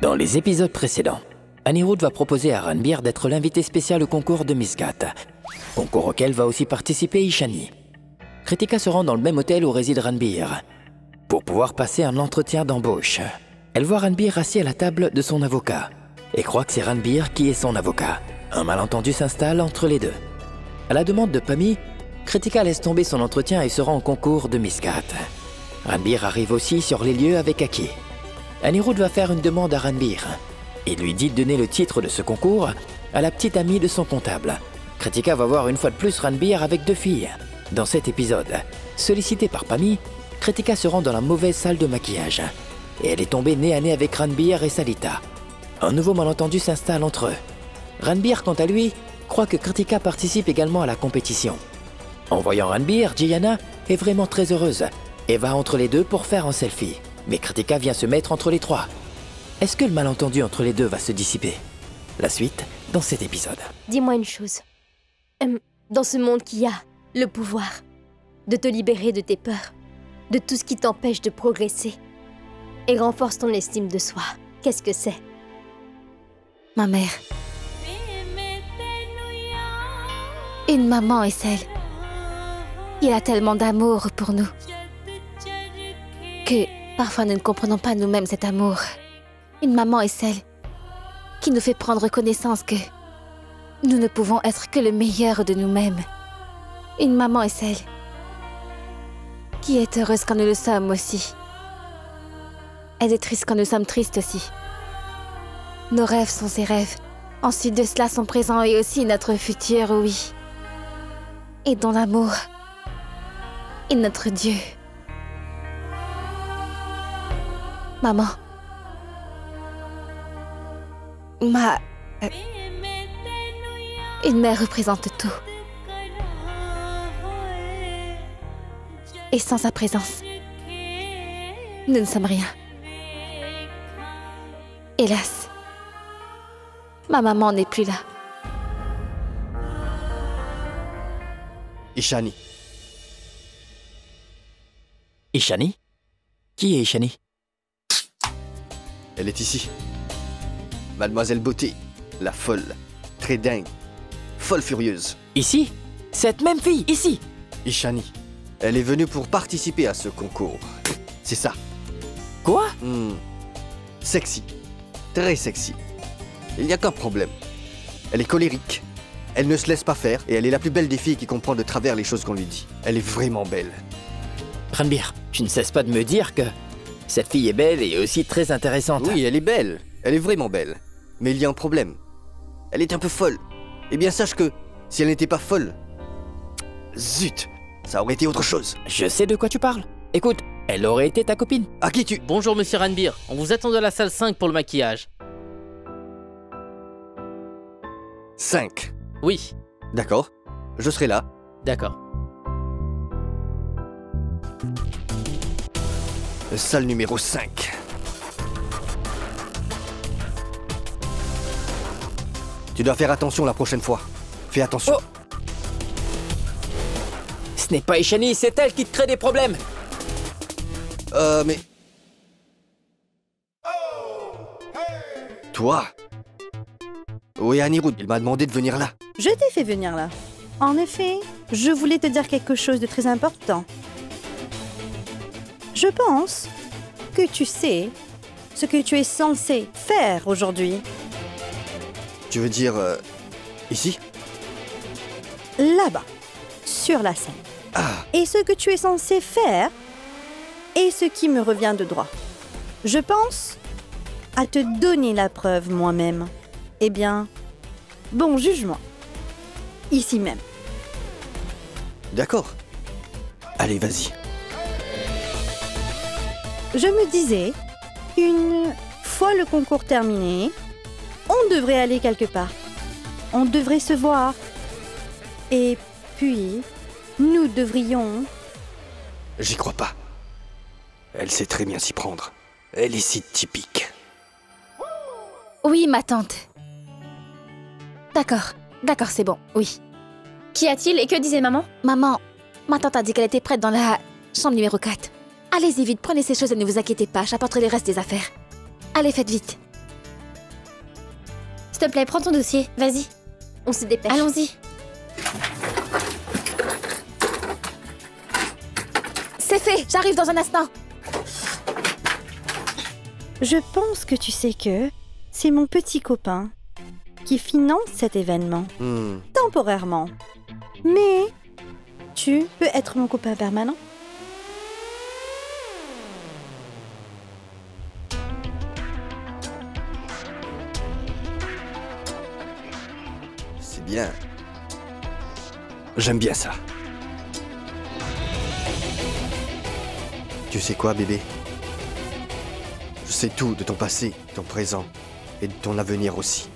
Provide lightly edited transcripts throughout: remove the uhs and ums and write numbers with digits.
Dans les épisodes précédents, Anirudh va proposer à Ranbir d'être l'invité spécial au concours de Misgat, concours auquel va aussi participer Ishani. Kritika se rend dans le même hôtel où réside Ranbir pour pouvoir passer un entretien d'embauche. Elle voit Ranbir assis à la table de son avocat et croit que c'est Ranbir qui est son avocat. Un malentendu s'installe entre les deux. À la demande de Pami, Kritika laisse tomber son entretien et se rend au concours de Misgat. Ranbir arrive aussi sur les lieux avec Aki. Anirudh va faire une demande à Ranbir. Il lui dit de donner le titre de ce concours à la petite amie de son comptable. Kritika va voir une fois de plus Ranbir avec 2 filles. Dans cet épisode, sollicitée par Pami, Kritika se rend dans la mauvaise salle de maquillage. Et elle est tombée nez à nez avec Ranbir et Salita. Un nouveau malentendu s'installe entre eux. Ranbir, quant à lui, croit que Kritika participe également à la compétition. En voyant Ranbir, Jayana est vraiment très heureuse et va entre les deux pour faire un selfie. Mais Kritika vient se mettre entre les trois. Est-ce que le malentendu entre les deux va se dissiper? La suite dans cet épisode. Dis-moi une chose. Dans ce monde qui a le pouvoir de te libérer de tes peurs, de tout ce qui t'empêche de progresser et renforce ton estime de soi, qu'est-ce que c'est? Ma mère. Une maman est celle qui a tellement d'amour pour nous que parfois nous ne comprenons pas nous-mêmes cet amour. Une maman est celle qui nous fait prendre connaissance que nous ne pouvons être que le meilleur de nous-mêmes. Une maman est celle qui est heureuse quand nous le sommes aussi. Elle est triste quand nous sommes tristes aussi. Nos rêves sont ses rêves. Ensuite de cela, son présent et aussi notre futur, oui. Et dont l'amour est notre Dieu. Maman. Une mère représente tout. Et sans sa présence, nous ne sommes rien. Hélas, ma maman n'est plus là. Ishani. Ishani? Qui est Ishani? Elle est ici. Mademoiselle Beauté, la folle, très dingue, folle furieuse. Ici? Cette même fille, ici? Ishani. Elle est venue pour participer à ce concours. C'est ça. Quoi? Sexy. Très sexy. Il n'y a qu'un problème. Elle est colérique. Elle ne se laisse pas faire et elle est la plus belle des filles qui comprend de travers les choses qu'on lui dit. Elle est vraiment belle. Ranbir, tu ne cesses pas de me dire que cette fille est belle et aussi très intéressante. Oui, elle est belle. Elle est vraiment belle. Mais il y a un problème. Elle est un peu folle. Eh bien, sache que si elle n'était pas folle... Zut, ça aurait été autre chose. Je sais de quoi tu parles. Écoute, elle aurait été ta copine. À qui tu... Bonjour Monsieur Ranbir, on vous attend dans la salle 5 pour le maquillage. 5. Oui, D'accord. Je serai là. d'accord. Salle numéro 5. Tu dois faire attention la prochaine fois. Fais attention. Oh. Ce n'est pas Ishani, c'est elle qui te crée des problèmes. Mais... Toi? Oui, Anirudh, il m'a demandé de venir là. Je t'ai fait venir là. En effet, je voulais te dire quelque chose de très important. Je pense que tu sais ce que tu es censé faire aujourd'hui. Tu veux dire... ici? Là-bas, sur la scène. Ah, Et ce que tu es censé faire est ce qui me revient de droit. Je pense à te donner la preuve moi-même. Eh bien, bon jugement. Ici même. d'accord. Allez, vas-y. Je me disais, une fois le concours terminé, on devrait aller quelque part. On devrait se voir. Et puis, nous devrions... J'y crois pas. Elle sait très bien s'y prendre. Elle est si typique. Oui, ma tante. D'accord, d'accord, c'est bon, oui. Qu'y a-t-il et que disait maman? Maman, ma tante a dit qu'elle était prête dans la chambre numéro 4. Allez-y vite, prenez ces choses et ne vous inquiétez pas, j'apporterai le reste des affaires. Allez, faites vite. te plaît, prends ton dossier. Vas-y. On se dépêche. Allons-y. C'est fait, j'arrive dans un instant. Je pense que tu sais que c'est mon petit copain qui finance cet événement, temporairement. Mais tu peux être mon copain permanent. C'est bien. J'aime bien ça. Tu sais quoi, bébé? Je sais tout de ton passé, de ton présent et de ton avenir aussi.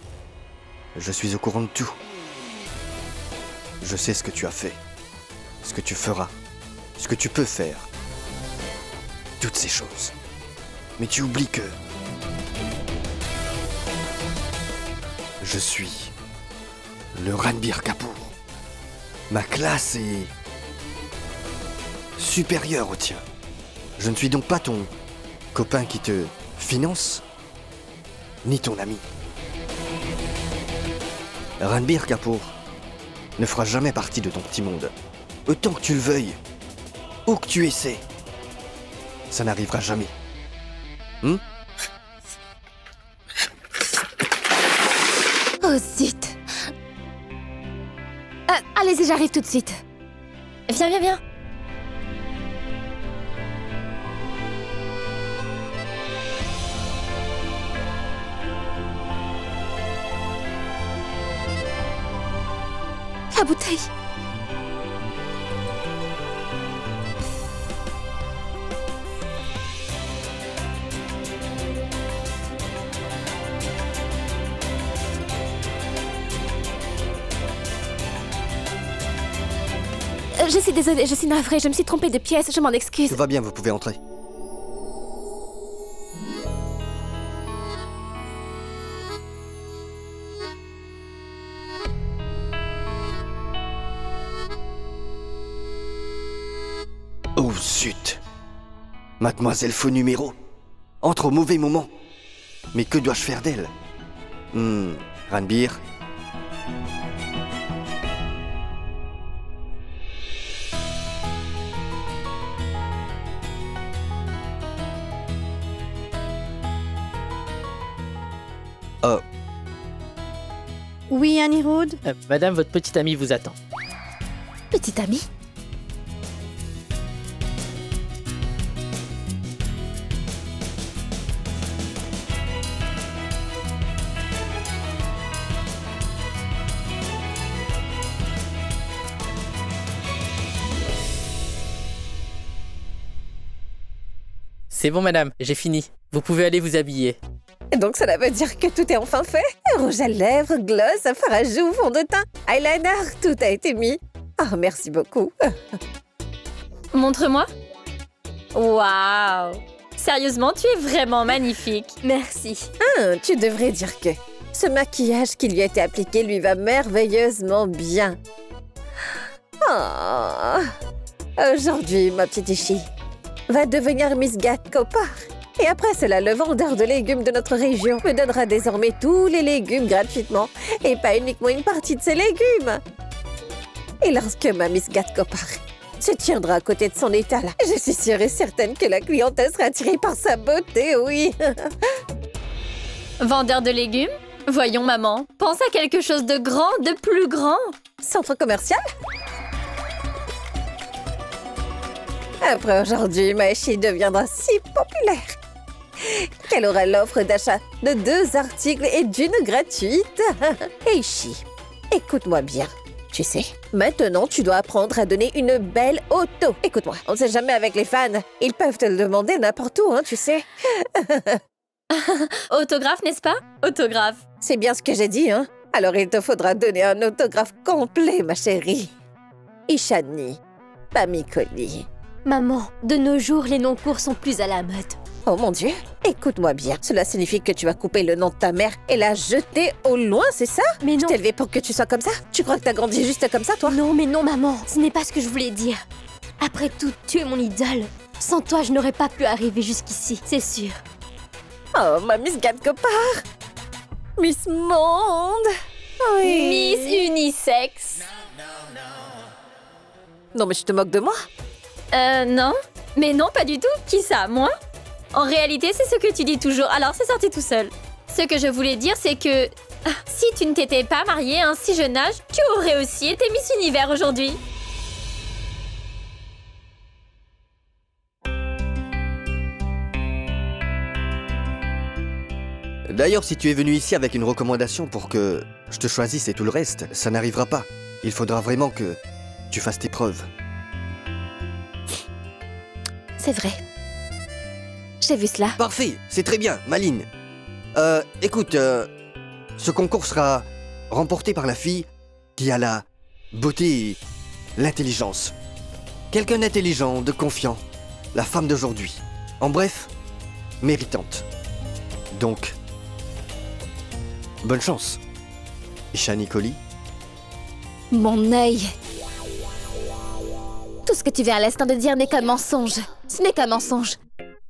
Je suis au courant de tout. Je sais ce que tu as fait, ce que tu feras, ce que tu peux faire. Toutes ces choses. Mais tu oublies que... je suis le Ranbir Kapoor. Ma classe est supérieure au tien. Je ne suis donc pas ton copain qui te finance, ni ton ami. Ranbir Kapoor ne fera jamais partie de ton petit monde. Autant que tu le veuilles, ou que tu essaies, ça n'arrivera jamais. Oh zut. Allez-y, j'arrive tout de suite. Viens, viens, viens. La bouteille. Je suis désolée, je suis navrée, je me suis trompée de pièce, je m'en excuse. Tout va bien, vous pouvez entrer. Oh zut! Mademoiselle faux numéro entre au mauvais moment. Mais que dois-je faire d'elle? Ranbir? Oh. Oui, Anirudh? Madame, votre petite amie vous attend. Petite amie. C'est bon, madame, j'ai fini. Vous pouvez aller vous habiller. Et donc cela veut dire que tout est enfin fait? Rouge à lèvres, gloss, fard à joues, fond de teint, eyeliner, tout a été mis. Oh, merci beaucoup. Montre-moi. Waouh! Sérieusement, tu es vraiment magnifique. Merci. Tu devrais dire que ce maquillage qui lui a été appliqué lui va merveilleusement bien. Oh. Aujourd'hui, ma petite Ishi va devenir Miss Gat-Kopar. Et après cela, le vendeur de légumes de notre région me donnera désormais tous les légumes gratuitement et pas uniquement une partie de ces légumes. Et lorsque ma Miss Gat-Kopar se tiendra à côté de son étal, je suis sûre et certaine que la clientèle sera attirée par sa beauté, oui. Vendeur de légumes? Voyons, maman. Pense à quelque chose de grand, de plus grand. Centre commercial? Après aujourd'hui, ma Ishi deviendra si populaire qu'elle aura l'offre d'achat de 2 articles et d'une gratuite. Et Ishi, écoute-moi bien. Tu sais, maintenant, tu dois apprendre à donner une belle auto. Écoute-moi, on ne sait jamais avec les fans. Ils peuvent te le demander n'importe où, hein, tu sais. Autographe, n'est-ce pas? Autographe. C'est bien ce que j'ai dit, hein. Alors il te faudra donner un autographe complet, ma chérie. Ishani, Pamikoli. Maman, de nos jours, les noms courts sont plus à la mode. Oh mon Dieu, écoute-moi bien. Cela signifie que tu vas couper le nom de ta mère et la jeter au loin, c'est ça? Mais non. Je t'ai élevé pour que tu sois comme ça? Tu crois que t'as grandi juste comme ça, toi? Non, mais non, maman. Ce n'est pas ce que je voulais dire. Après tout, tu es mon idole. Sans toi, je n'aurais pas pu arriver jusqu'ici, c'est sûr. Oh, ma Miss Gat-Kopar! Miss Monde. Oui. Miss Unisex. Non, mais tu te moques de moi? Non. Mais non, pas du tout. Qui ça, moi? En réalité, c'est ce que tu dis toujours, alors c'est sorti tout seul. Ce que je voulais dire, c'est que... si tu ne t'étais pas mariée à un si jeune âge, tu aurais aussi été Miss Univers aujourd'hui. D'ailleurs, si tu es venu ici avec une recommandation pour que je te choisisse et tout le reste, ça n'arrivera pas. Il faudra vraiment que tu fasses tes preuves. C'est vrai. J'ai vu cela. Parfait, c'est très bien, Maline. Écoute, ce concours sera remporté par la fille qui a la beauté et l'intelligence. Quelqu'un d'intelligent, de confiant. La femme d'aujourd'hui. En bref, méritante. Donc, bonne chance. Ishani Collie. Mon œil. Tout ce que tu viens à l'instant de dire n'est qu'un mensonge. Ce n'est qu'un mensonge.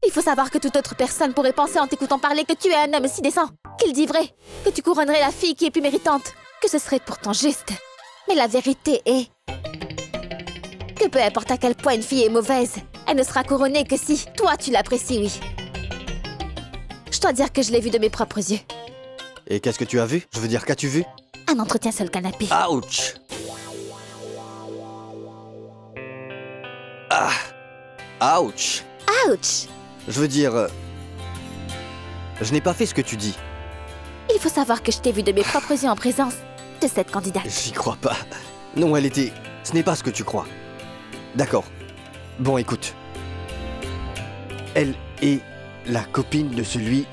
Il faut savoir que toute autre personne pourrait penser en t'écoutant parler que tu es un homme si décent, qu'il dit vrai, que tu couronnerais la fille qui est plus méritante, que ce serait pourtant juste. Mais la vérité est que peu importe à quel point une fille est mauvaise, elle ne sera couronnée que si toi tu l'apprécies, oui. Je dois dire que je l'ai vue de mes propres yeux. Et qu'est-ce que tu as vu? Je veux dire, qu'as-tu vu? Un entretien sur le canapé. Ouch! Ah! Ouch! Ouch! Je veux dire... je n'ai pas fait ce que tu dis. Il faut savoir que je t'ai vu de mes propres yeux en présence de cette candidate. J'y crois pas. Non, elle était... Ce n'est pas ce que tu crois. D'accord. Bon, écoute. Elle est la copine de celui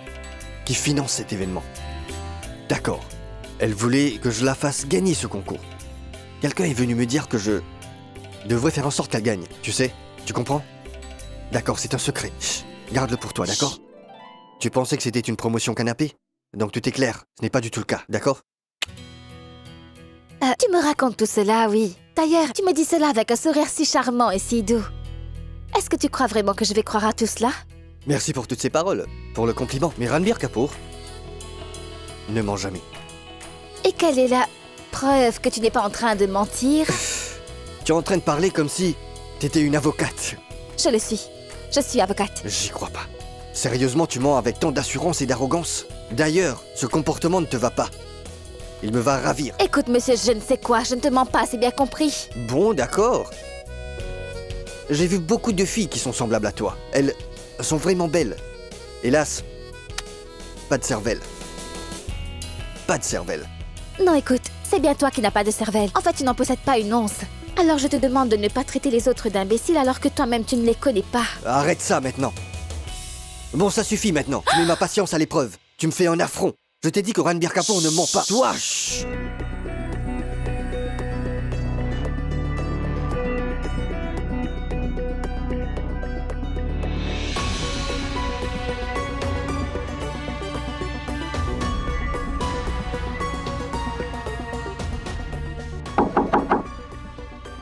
qui finance cet événement. D'accord. Elle voulait que je la fasse gagner ce concours. Quelqu'un est venu me dire que je devrais faire en sorte qu'elle gagne. Tu sais? Tu comprends? D'accord, c'est un secret. Chut, garde-le pour toi, d'accord? Tu pensais que c'était une promotion canapé? Donc tout est clair. Ce n'est pas du tout le cas, d'accord? Tu me racontes tout cela, oui. D'ailleurs, tu me dis cela avec un sourire si charmant et si doux. Est-ce que tu crois vraiment que je vais croire à tout cela? Merci pour toutes ces paroles, pour le compliment. Mais Ranbir Kapoor ne ment jamais. Et quelle est la preuve que tu n'es pas en train de mentir? Tu es en train de parler comme si t'étais une avocate. Je le suis. Je suis avocate. J'y crois pas. Sérieusement, tu mens avec tant d'assurance et d'arrogance. D'ailleurs, ce comportement ne te va pas. Il me va ravir. Écoute, monsieur, je ne sais quoi, je ne te mens pas, c'est bien compris. Bon, d'accord. J'ai vu beaucoup de filles qui sont semblables à toi. Elles sont vraiment belles. Hélas, pas de cervelle. Pas de cervelle. Non, écoute, c'est bien toi qui n'as pas de cervelle. En fait, tu n'en possèdes pas une once. Alors je te demande de ne pas traiter les autres d'imbéciles alors que toi-même tu ne les connais pas. Arrête ça maintenant. Bon, ça suffit maintenant. Tu mets ma patience à l'épreuve. Tu me fais un affront. Je t'ai dit que Ranbir Kapoor ne ment pas. Toi, chut.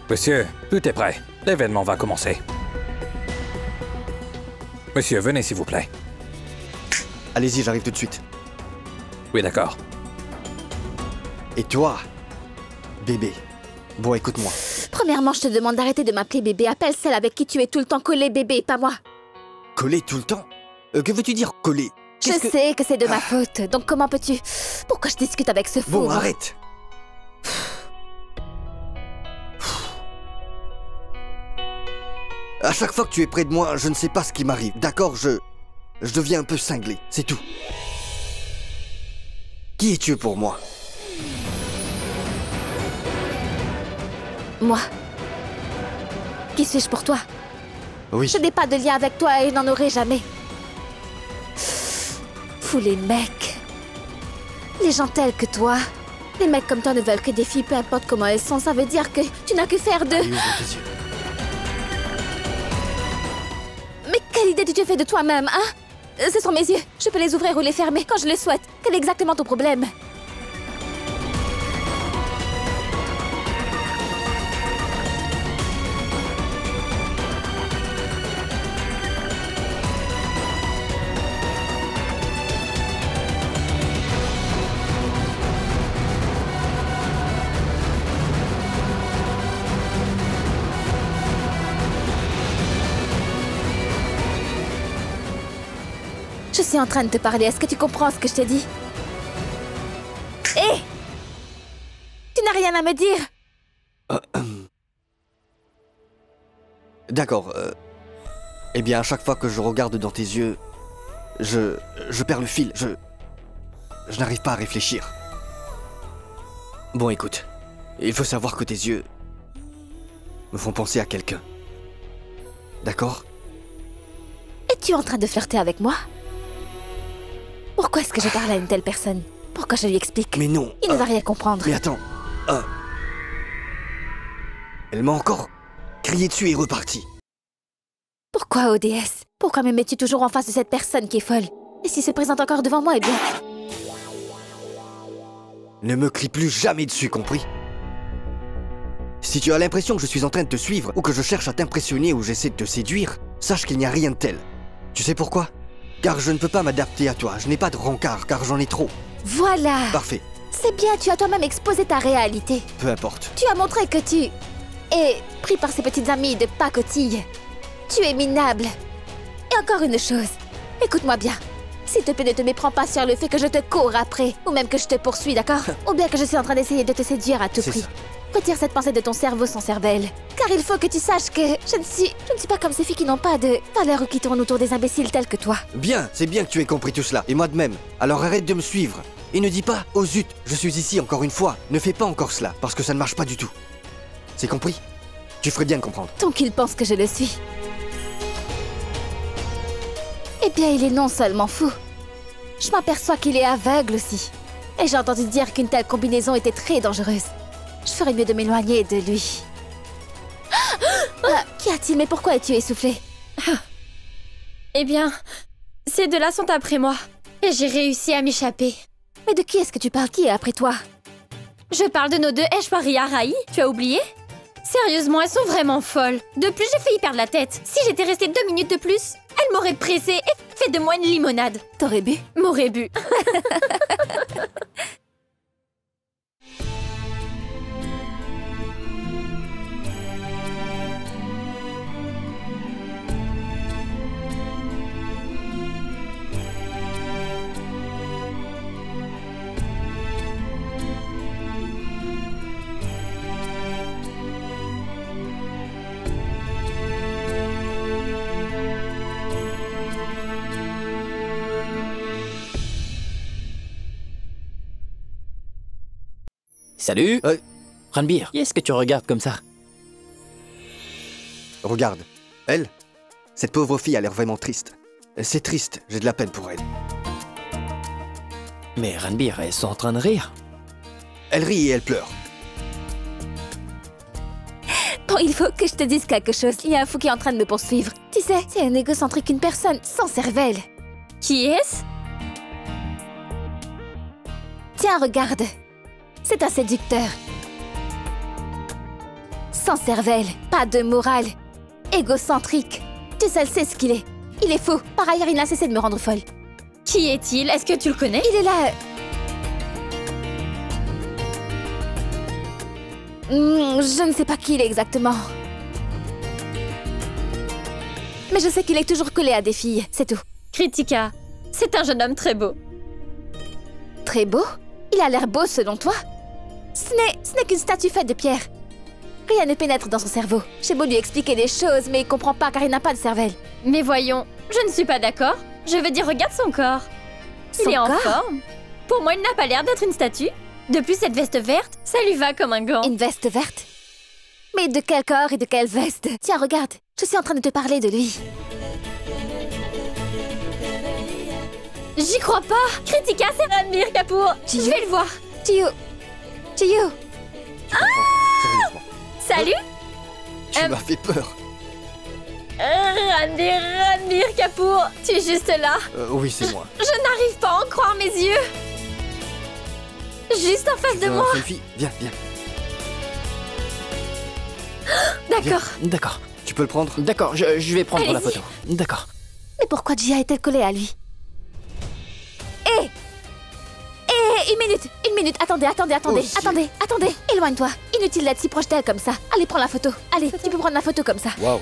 Monsieur, tout est prêt. L'événement va commencer. Monsieur, venez s'il vous plaît. Allez-y, j'arrive tout de suite. Oui, d'accord. Et toi, bébé. Bon, écoute-moi. Premièrement, je te demande d'arrêter de m'appeler bébé. Appelle celle avec qui tu es tout le temps collé bébé, pas moi. Collé tout le temps? Que veux-tu dire collé? Je sais que c'est de ma faute. Donc comment peux-tu... Pourquoi je discute avec ce fou? Bon, arrête. À chaque fois que tu es près de moi, je ne sais pas ce qui m'arrive. D'accord, je deviens un peu cinglé, c'est tout. Qui es-tu pour moi? Moi? Qui suis-je pour toi? Oui. Je n'ai pas de lien avec toi et je n'en aurai jamais. Fous les mecs. Les gens tels que toi. Les mecs comme toi ne veulent que des filles, peu importe comment elles sont. Ça veut dire que tu n'as que faire de... Allez, ouvre tes yeux. Mais quelle idée tu te fais de toi-même, hein? Ce sont mes yeux. Je peux les ouvrir ou les fermer quand je le souhaite. Quel est exactement ton problème? Je suis en train de te parler, est-ce que tu comprends ce que je te dis? Hé! Tu n'as rien à me dire? D'accord. Eh bien, à chaque fois que je regarde dans tes yeux, je perds le fil. Je n'arrive pas à réfléchir. Bon, écoute. Il faut savoir que tes yeux me font penser à quelqu'un. D'accord? Es-tu en train de flirter avec moi? Pourquoi est-ce que je parle à une telle personne? Pourquoi je lui explique? Mais non. Il ne va rien comprendre. Mais attends. Elle m'a encore crié dessus et reparti. Pourquoi, ODS? Pourquoi me mets-tu toujours en face de cette personne qui est folle? Et s'il se présente encore devant moi, eh bien... Ne me crie plus jamais dessus, compris? Si tu as l'impression que je suis en train de te suivre, ou que je cherche à t'impressionner ou j'essaie de te séduire, sache qu'il n'y a rien de tel. Tu sais pourquoi? Car je ne peux pas m'adapter à toi, je n'ai pas de rencard, car j'en ai trop. Voilà! Parfait. C'est bien, tu as toi-même exposé ta réalité. Peu importe. Tu as montré que tu es pris par ces petites amies de pacotille. Tu es minable. Et encore une chose, écoute-moi bien. S'il te plaît, ne te méprends pas sur le fait que je te cours après, ou même que je te poursuis, d'accord? Ou bien que je suis en train d'essayer de te séduire à tout prix. Retire cette pensée de ton cerveau sans cervelle. Car il faut que tu saches que je ne suis pas comme ces filles qui n'ont pas de valeur ou qui tournent autour des imbéciles tels que toi. Bien, c'est bien que tu aies compris tout cela, et moi de même. Alors arrête de me suivre. Et ne dis pas, oh zut, je suis ici encore une fois. Ne fais pas encore cela, parce que ça ne marche pas du tout. C'est compris? Tu ferais bien de comprendre. Donc il pense que je le suis. Eh bien, il est non seulement fou. Je m'aperçois qu'il est aveugle aussi. Et j'ai entendu dire qu'une telle combinaison était très dangereuse. Je ferais mieux de m'éloigner de lui. Qu'y a-t-il? Mais pourquoi es-tu essoufflé? Eh bien, ces deux-là sont après moi. Et j'ai réussi à m'échapper. Mais de qui est-ce que tu parles? Qui est après toi? Je parle de nos deux Eshwari Rai, tu as oublié? Sérieusement, elles sont vraiment folles. De plus, j'ai failli perdre la tête. Si j'étais restée 2 minutes de plus, elles m'auraient pressée et fait de moi une limonade. T'aurais bu? M'aurais bu. Salut Ranbir, qui est-ce que tu regardes comme ça? Regarde, elle, cette pauvre fille a l'air vraiment triste. C'est triste, j'ai de la peine pour elle. Mais Ranbir, elles sont en train de rire. Elle rit et elle pleure. Bon, il faut que je te dise quelque chose. Il y a un fou qui est en train de me poursuivre. Tu sais, c'est un égocentrique, une personne sans cervelle. Qui est-ce? Tiens, regarde. C'est un séducteur. Sans cervelle, pas de morale, égocentrique. Tu sais ce qu'il est. Il est fou. Par ailleurs, il n'a cessé de me rendre folle. Qui est-il? Est-ce que tu le connais? Il est là. Je ne sais pas qui il est exactement. Mais je sais qu'il est toujours collé à des filles, c'est tout. Kritika, c'est un jeune homme très beau. Très beau? Il a l'air beau selon toi? Ce n'est qu'une statue faite de pierre. Rien ne pénètre dans son cerveau. J'ai beau lui expliquer des choses, mais il comprend pas car il n'a pas de cervelle. Mais voyons, je ne suis pas d'accord. Je veux dire, regarde son corps. Il est en forme. Pour moi, il n'a pas l'air d'être une statue. De plus, cette veste verte, ça lui va comme un gant. Une veste verte? Mais de quel corps et de quelle veste? Tiens, regarde, je suis en train de te parler de lui. J'y crois pas. Kritika, c'est Ranbir Kapoor. Je vais le voir. Chiyo. Chiyo. Sérieusement. Salut. Tu m'as fait peur. Ranbir Kapoor, tu es juste là. Oui, c'est moi. Je n'arrive pas à en croire mes yeux. Juste en face de moi. Selfie. Viens, viens. D'accord. D'accord. Tu peux le prendre? D'accord, je vais prendre la photo. D'accord. Mais pourquoi Jia est-elle collée à lui? Hé! Une minute, attendez, éloigne-toi. Inutile d'être si proche d'elle comme ça. Allez, prends la photo. Allez, tu peux prendre la photo comme ça. Waouh,